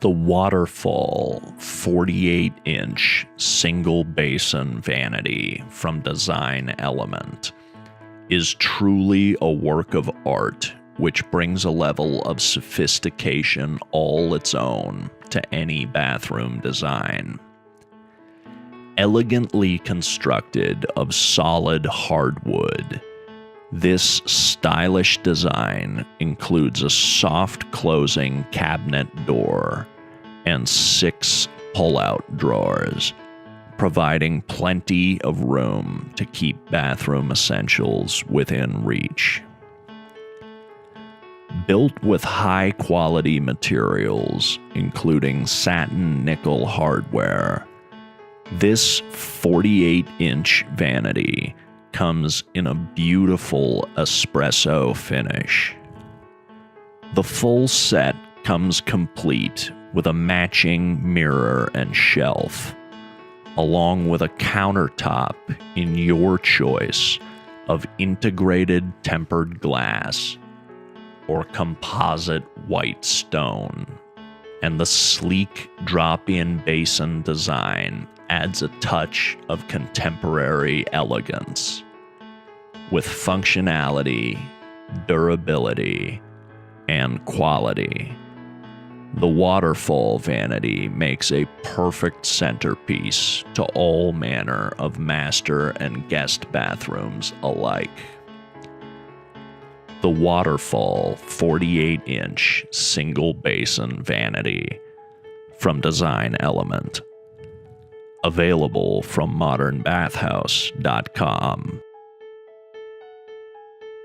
The Waterfall 48-inch single basin vanity from Design Element is truly a work of art which brings a level of sophistication all its own to any bathroom design. Elegantly constructed of solid hardwood, this stylish design includes a soft closing cabinet door and 6 pull-out drawers, providing plenty of room to keep bathroom essentials within reach. Built with high-quality materials, including satin nickel hardware, this 48-inch vanity comes in a beautiful espresso finish. The full set comes complete with a matching mirror and shelf, along with a countertop in your choice of integrated tempered glass or composite white stone. And the sleek drop-in basin design adds a touch of contemporary elegance with functionality, durability, and quality. The Waterfall vanity makes a perfect centerpiece to all manner of master and guest bathrooms alike. The Waterfall 48-inch single basin vanity from Design Element. Available from modernbathhouse.com.